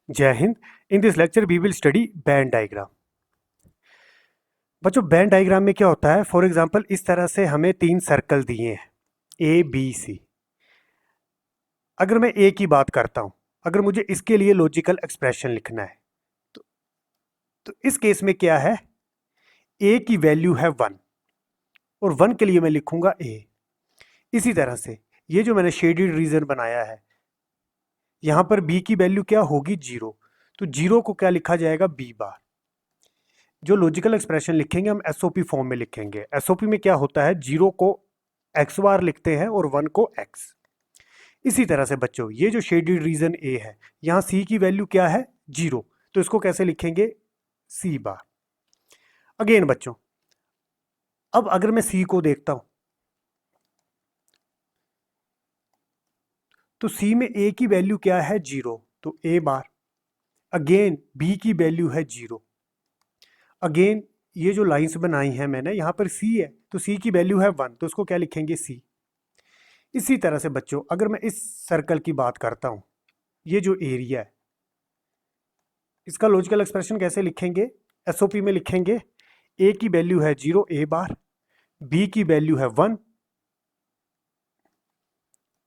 जय हिंद। In this lecture we will study band diagram. बच्चों, बैंड डायग्राम में क्या होता है? फॉर एग्जांपल, इस तरह से हमें तीन सर्कल दिए हैं, ए बी सी। अगर मैं ए की बात करता हूं, अगर मुझे इसके लिए लॉजिकल एक्सप्रेशन लिखना है तो, तो इस केस में क्या है? ए की वैल्यू है 1 और 1 के लिए मैं लिखूंगा ए। इसी तरह से ये जो मैंने शेडेड रीजन बनाया है, यहां पर बी की वैल्यू क्या होगी? 0। तो 0 को क्या लिखा जाएगा? B bar. जो लॉजिकल एक्सप्रेशन लिखेंगे हम एसओपी फॉर्म में लिखेंगे। एसओपी में क्या होता है? 0 को एक्स बार लिखते हैं और 1 को एक्स। इसी तरह से बच्चों, ये जो शेडेड रीजन ए है, यहां सी की वैल्यू क्या है? 0। तो इसको कैसे लिखेंगे? सी बार। अगेन बच्चों, अब अगर मैं सी को देखता हूं तो सी में ए की वैल्यू क्या है? 0। तो ए बार। अगेन बी की वैल्यू है 0। अगेन ये जो लाइंस बनाई हैं मैंने, यहां पर सी है तो सी की वैल्यू है 1, तो इसको क्या लिखेंगे? सी। इसी तरह से बच्चों, अगर मैं इस सर्कल की बात करता हूं, ये जो एरिया है, इसका लॉजिकल एक्सप्रेशन कैसे लिखेंगे? एसओपी में लिखेंगे ए की वैल्यू है 0 ए बार, बी की वैल्यू है 1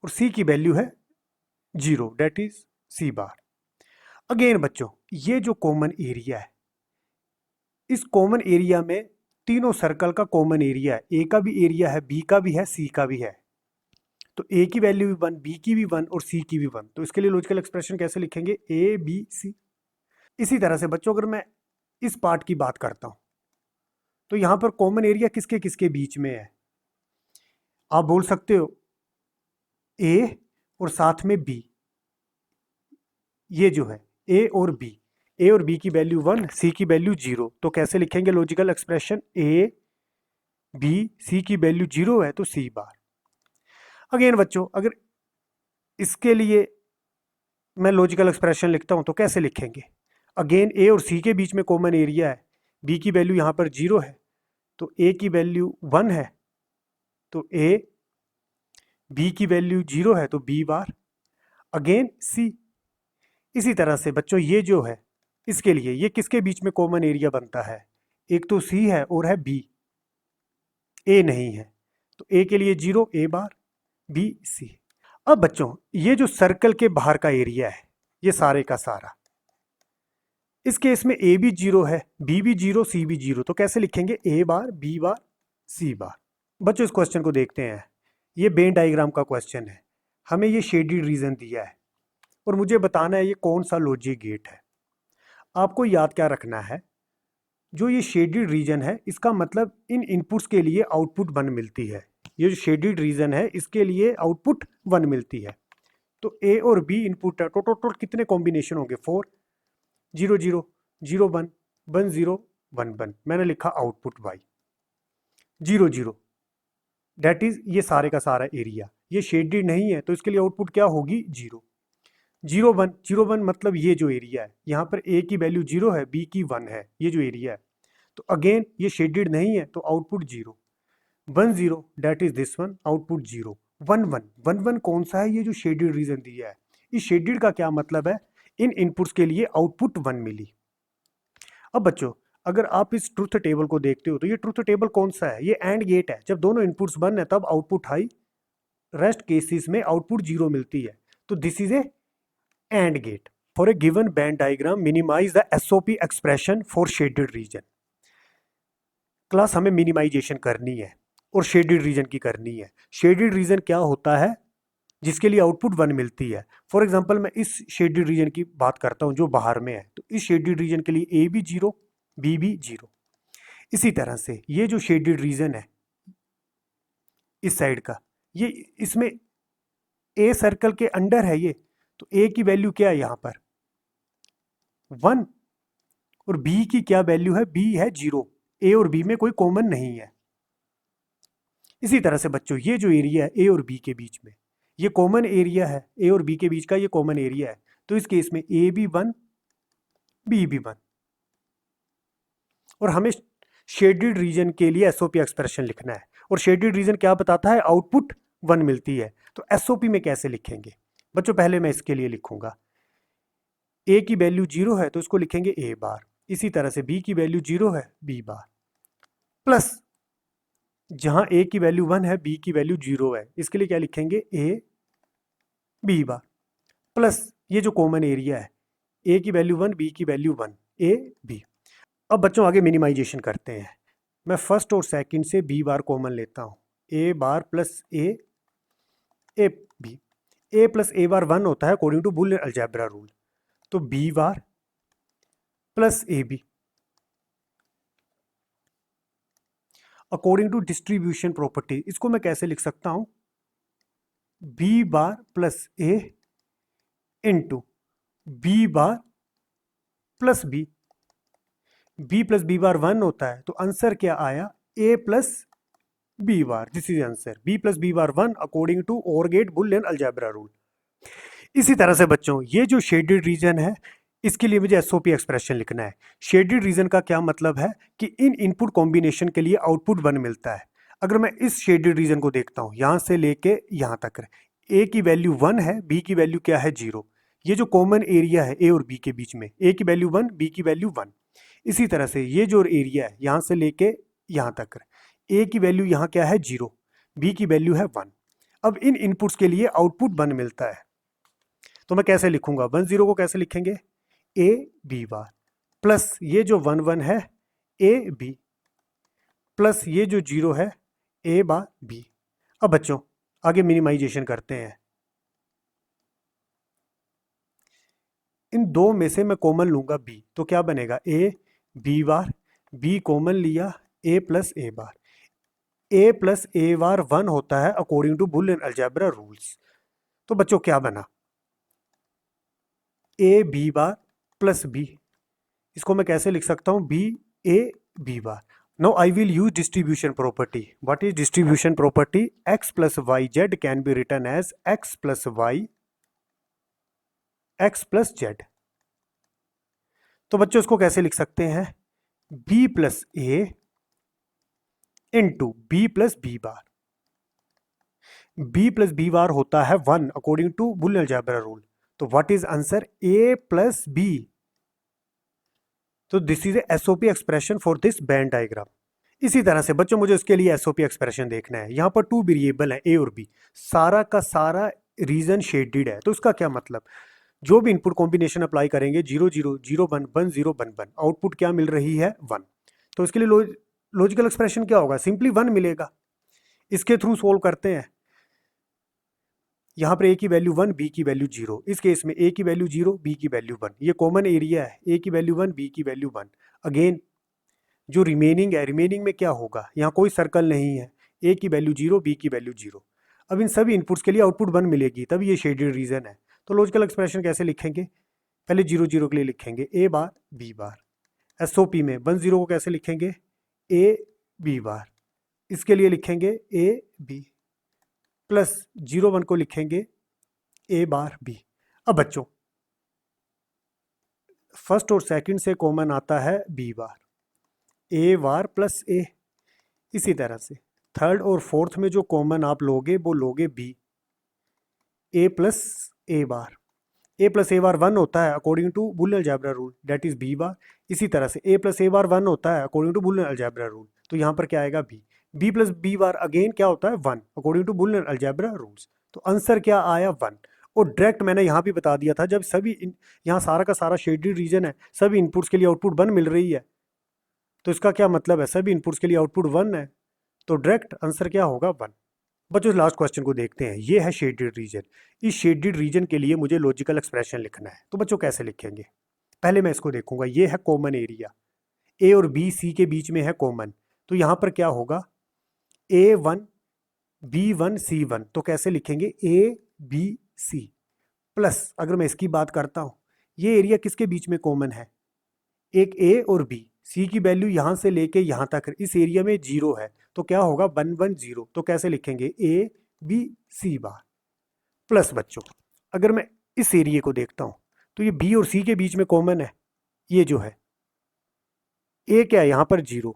और सी की वैल्यू है 0, that is C bar. Again बच्चों, ये जो कॉमन एरिया है, इस कॉमन एरिया में तीनों सर्कल का कॉमन एरिया है। ए का भी एरिया है, बी का भी है, सी का भी है। तो ए की वैल्यू भी 1, बी की भी 1 और सी की भी 1। तो इसके लिए लॉजिकल एक्सप्रेशन कैसे लिखेंगे? A B C. इसी तरह से बच्चों, अगर मैं इस पार्ट की बात करता हूं तो यहां पर कॉमन एरिया किसके किसके बीच में है? आप बोल सकते हो ए और साथ में बी। ये जो है ए और बी, ए और बी की वैल्यू 1, सी की वैल्यू 0। तो कैसे लिखेंगे logical expression? A B C की वैल्यू 0 है तो सी बार। अगेन बच्चों, अगर इसके लिए मैं लॉजिकल एक्सप्रेशन लिखता हूं तो कैसे लिखेंगे? अगेन ए और सी के बीच में कॉमन एरिया है, बी की वैल्यू यहां पर 0 है तो ए की वैल्यू 1 है तो ए, बी की वैल्यू 0 है तो बी बार। अगेन सी। इसी तरह से बच्चों, ये जो है, इसके लिए ये किसके बीच में कॉमन एरिया बनता है? एक तो सी है और है बी, ए नहीं है। तो ए के लिए 0 ए बार, बी सी। अब बच्चों, ये जो सर्कल के बाहर का एरिया है, ये सारे का सारा, इस केस में ए भी 0 है, बी भी 0, सी भी 0। तो कैसे लिखेंगे? ए बार, बी बार, सी बार। बच्चों, इस क्वेश्चन को देखते हैं। ये वेन डायग्राम का क्वेश्चन है। हमें ये शेडेड रीजन दिया है और मुझे बताना है ये कौन सा लॉजिक गेट है। आपको याद क्या रखना है? जो ये शेडेड रीजन है, इसका मतलब इन इनपुट्स के लिए आउटपुट 1 मिलती है। ये जो शेडेड रीजन है, इसके लिए आउटपुट 1 मिलती है। तो ए और बी इनपुट है, टोटल कितने कॉम्बिनेशन होंगे? 4। 0 0 0 1 1 0 1 1। मैंने लिखा आउटपुट वाई 0 0। डेट इज ये सारे का सारा एरिया। ये शेडेड नहीं है तो इसके लिए आउटपुट क्या होगी? 0 0 1 0 1। मतलब ये जो एरिया है, यहाँ पर ए की वैल्यू 0 है, बी की 1 है, ये जो एरिया है। तो अगेन ये शेडेड नहीं है तो output 0 1 0, that is this one, output 0 1 1 1 1। कौन सा है? ये जो शेडेड रीजन दिया है। इस शेडेड का क्या मतलब है? इन इनपुट्स के लिए आउटपुट 1 मिली। अब बच्चों, अगर आप इस ट्रुथ टेबल को देखते हो तो ये ट्रुथ टेबल कौन सा है? ये एंड गेट है। जब दोनों इनपुट्स 1 है तब आउटपुट हाई, रेस्ट केसेस में आउटपुट 0 मिलती है। तो this is a AND gate. For a given बैंड diagram minimize the SOP expression for shaded region. Class हमें मिनिमाइजेशन करनी है और शेडेड रीजन की करनी है। शेडेड रीजन क्या होता है? जिसके लिए आउटपुट 1 मिलती है। फॉर एग्जांपल, मैं इस शेडेड रीजन की बात करता हूं जो बाहर में है, तो इस शेडेड रीजन के लिए ए भी 0, बी भी 0। इसी तरह से ये जो शेडेड रीजन है इस साइड का, ये इसमें ए सर्कल के अंडर है ये, तो ए की वैल्यू क्या है यहाँ पर? 1। और बी की क्या वैल्यू है? बी है 0। ए और बी में कोई कॉमन नहीं है। इसी तरह से बच्चों, ये जो एरिया है ए और बी के बीच में, ये कॉमन एरिया है, ए और बी के बीच का ये कॉमन एरिया है। तो इस केस में ए भी 1, बी भी 1। और हमें शेडेड रीजन के लिए एसओपी एक्सप्रेशन लिखना है और शेडेड रीजन क्या बताता है? आउटपुट 1 मिलती है। तो एसओपी में कैसे लिखेंगे? बच्चों, पहले मैं इसके लिए लिखूंगा ए की वैल्यू 0 है तो इसको लिखेंगे ए बार। इसी तरह से बी की वैल्यू 0 है, बी बार, प्लस जहां ए की वैल्यू 1 है, बी की वैल्यू 0 है, इसके लिए क्या लिखेंगे, ए बी बार, प्लस ये जो कॉमन एरिया है, ए की वैल्यू 1, बी की वैल्यू 1, ए बी। अब बच्चों आगे मिनिमाइजेशन करते हैं। मैं फर्स्ट और सेकंड से बी बार कॉमन लेता हूँ, A bar plus A B. A plus A bar 1 होता है according to Boolean algebra rule, तो B bar plus A B according to distribution property. इसको मैं कैसे लिख सकता हूं, B bar plus A into B bar plus B. B plus B bar 1 होता है तो आंसर क्या आया, A plus B bar. This is answer, B plus B bar 1 according to OR gate Boolean algebra rule. इसी तरह से बच्चों ये जो शेडेड रीजन है, इसके लिए मुझे एसओपी एक्सप्रेशन लिखना है। शेडेड रीजन का क्या मतलब है कि इन इनपुट कॉम्बिनेशन के लिए आउटपुट 1 मिलता है। अगर मैं इस शेडेड रीजन को देखता हूं, यहां से लेके यहां तक, ए की वैल्यू 1 है, बी की वैल्यू क्या है, 0। ये जो कॉमन एरिया है ए और बी के बीच में, ए की वैल्यू 1, बी की वैल्यू 1। इसी तरह से ये जो एरिया है यहां से लेके यहां तक, ए की वैल्यू यहां क्या है, 0, बी की वैल्यू है 1। अब इन इनपुट्स के लिए आउटपुट 1 मिलता है, तो मैं कैसे लिखूंगा, 1 0 को कैसे लिखेंगे, ए बी बार, प्लस ये जो 1 1 है ए बी, प्लस ये जो 0 है ए बार बी। अब बच्चों आगे मिनिमाइजेशन करते हैं। इन दो में से मैं कॉमन लूंगा बी, तो क्या बनेगा, A B bar, B common लिया, A plus A bar. A plus A bar 1 होता है according to Boolean algebra rules. तो बच्चों क्या बना, A B bar plus B. इसको मैं कैसे लिख सकता हूं, B A B bar. Now I will use distribution property. What is distribution property, X plus Y Z can be written as X plus Y X plus Z. तो बच्चों इसको कैसे लिख सकते हैं, B plus A into B plus B bar. B plus B बार होता है 1 according to Boolean algebra rule, तो what is answer, A plus B. तो this is SOP expression for this band diagram. इसी तरह से बच्चों मुझे उसके लिए एसओपी एक्सप्रेशन देखना है। यहां पर 2 वेरिएबल है ए और बी, सारा का सारा रीजन शेडेड है, तो इसका क्या मतलब, जो भी इनपुट कॉम्बिनेशन अप्लाई करेंगे 0 0 0 1 1 0 1 1, आउटपुट क्या मिल रही है, 1। तो इसके लिए लॉजिकल एक्सप्रेशन क्या होगा, सिंपली 1 मिलेगा। इसके थ्रू सोल्व करते हैं। यहाँ पर ए की वैल्यू 1, बी की वैल्यू 0। इस केस में ए की वैल्यू 0, बी की वैल्यू 1। ये कॉमन एरिया है, ए की वैल्यू 1, बी की वैल्यू 1। अगेन जो रिमेनिंग है, रिमेनिंग में क्या होगा, यहाँ कोई सर्कल नहीं है, ए की वैल्यू 0, बी की वैल्यू 0। अब इन सभी इनपुट्स के लिए आउटपुट 1 मिलेगी, तब ये शेडेड रीजन है। तो लॉजिकल एक्सप्रेशन कैसे लिखेंगे, पहले 0 0 के लिए लिखेंगे ए बार बी बार। एसओपी में 1 0 को कैसे लिखेंगे, ए बी बार। इसके लिए लिखेंगे ए बी, प्लस 0 1 को लिखेंगे ए बार बी। अब बच्चों फर्स्ट और सेकंड से कॉमन आता है बी बार, ए बार प्लस ए। इसी तरह से थर्ड और फोर्थ में जो कॉमन आप लोगे वो लोगे B, A plus A bar. A plus A bar 1 होता है according to Boolean algebra rule, that is B bar. इसी तरह से ए प्लस ए बार 1 होता है according to Boolean algebra rule, तो यहाँ पर क्या आएगा B. B plus B bar again क्या होता है, 1 according to Boolean algebra rules. तो आंसर क्या आया, 1। और डायरेक्ट मैंने यहाँ भी बता दिया था, जब सभी यहाँ सारा का सारा शेडेड रीजन है, सभी इनपुट्स के लिए आउटपुट 1 मिल रही है, तो इसका क्या मतलब है, सभी इनपुट्स के लिए आउटपुट 1 है, तो डायरेक्ट आंसर क्या होगा, 1। बच्चों लास्ट क्वेश्चन को देखते हैं। ये है शेडेड रीजन। इस शेडेड रीजन के लिए मुझे लॉजिकल एक्सप्रेशन लिखना है, तो बच्चों कैसे लिखेंगे, पहले मैं इसको देखूंगा। ये है कॉमन एरिया, ए और बी सी के बीच में है कॉमन, तो यहाँ पर क्या होगा, A1 B1 C1, तो कैसे लिखेंगे, ए बी सी। प्लस अगर मैं इसकी बात करता हूँ, ये एरिया किसके बीच में कॉमन है, एक ए और बी, सी की वैल्यू यहाँ से लेके यहाँ तक इस एरिया में 0 है, तो क्या होगा 1 1 0, तो कैसे लिखेंगे, A B C bar. Plus बच्चों अगर मैं इस एरिया को देखता हूँ, तो ये बी और सी के बीच में कॉमन है, ये जो है ए क्या है यहाँ पर 0,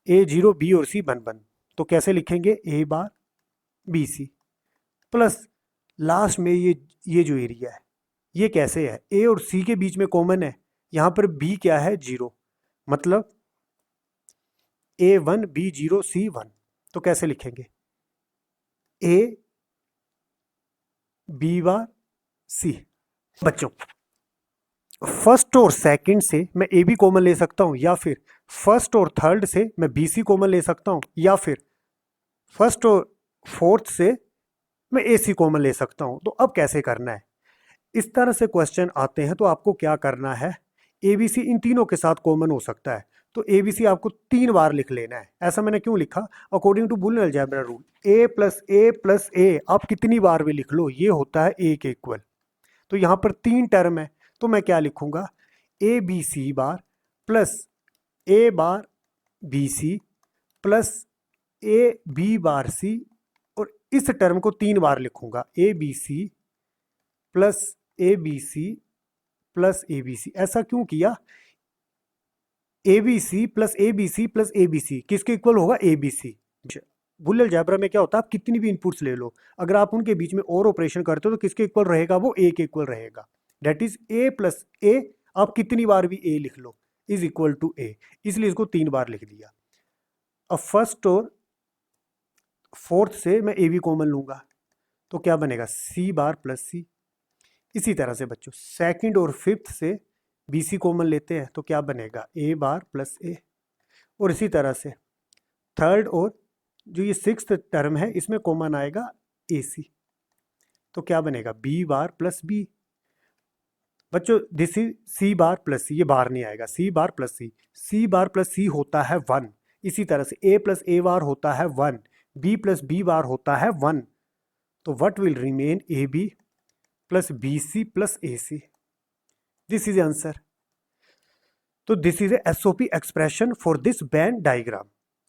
ए 0 बी और सी 1 1, तो कैसे लिखेंगे, ए bar B C. Plus last में ये जो एरिया है ये कैसे है, ए और सी के बीच में कॉमन है, यहाँ पर बी क्या है 0, मतलब A1 B0 C1। तो कैसे लिखेंगे, A B बार C। बच्चों फर्स्ट और सेकंड से मैं ए बी कॉमन ले सकता हूं, या फिर फर्स्ट और थर्ड से मैं बी सी कॉमन ले सकता हूं, या फिर फर्स्ट और फोर्थ से मैं ए सी कॉमन ले सकता हूं। तो अब कैसे करना है, इस तरह से क्वेश्चन आते हैं तो आपको क्या करना है, ए बी सी इन तीनों के साथ कॉमन हो सकता है, तो ए बी सी आपको 3 बार लिख लेना है। ऐसा मैंने क्यों लिखा, according to boolean algebra rule, A plus A आप कितनी बार भी लिख लो, ये होता है ए के इक्वल। तो यहाँ पर 3 टर्म है, तो मैं क्या लिखूंगा, A B C bar plus A bar B C plus A B bar C, और इस टर्म को 3 बार लिखूंगा, A B C plus A B C plus A B C. ऐसा क्यों किया, A B C plus A B C plus A B C किसके equal होगा, A B C. Boolean algebra में क्या होता है, आप कितनी भी इनपुट्स ले लो, अगर आप उनके बीच में और ऑपरेशन करते हो तो किसके इक्वल रहेगा, वो ए के इक्वल रहेगा। That is a plus A, आप कितनी बार भी ए लिख लो, इज इक्वल टू ए, इसलिए इसको 3 बार लिख दिया। अब फर्स्ट और फोर्थ से मैं ए बी कॉमन लूंगा, तो क्या बनेगा, सी बार प्लस सी। इसी तरह से बच्चों सेकंड और फिफ्थ से बी सी कॉमन लेते हैं, तो क्या बनेगा, ए बार प्लस ए। और इसी तरह से थर्ड और जो ये सिक्स्थ टर्म है इसमें कॉमन आएगा ए सी, तो क्या बनेगा, बी बार प्लस बी। बच्चों this is C bar plus C, ये बार नहीं आएगा, सी बार प्लस सी, सी बार प्लस सी होता है 1। इसी तरह से ए प्लस ए बार होता है 1, बी प्लस बी बार होता है 1। तो what will remain, A B plus B C plus A C, this is answer. तो this is a SOP expression for this band diagram.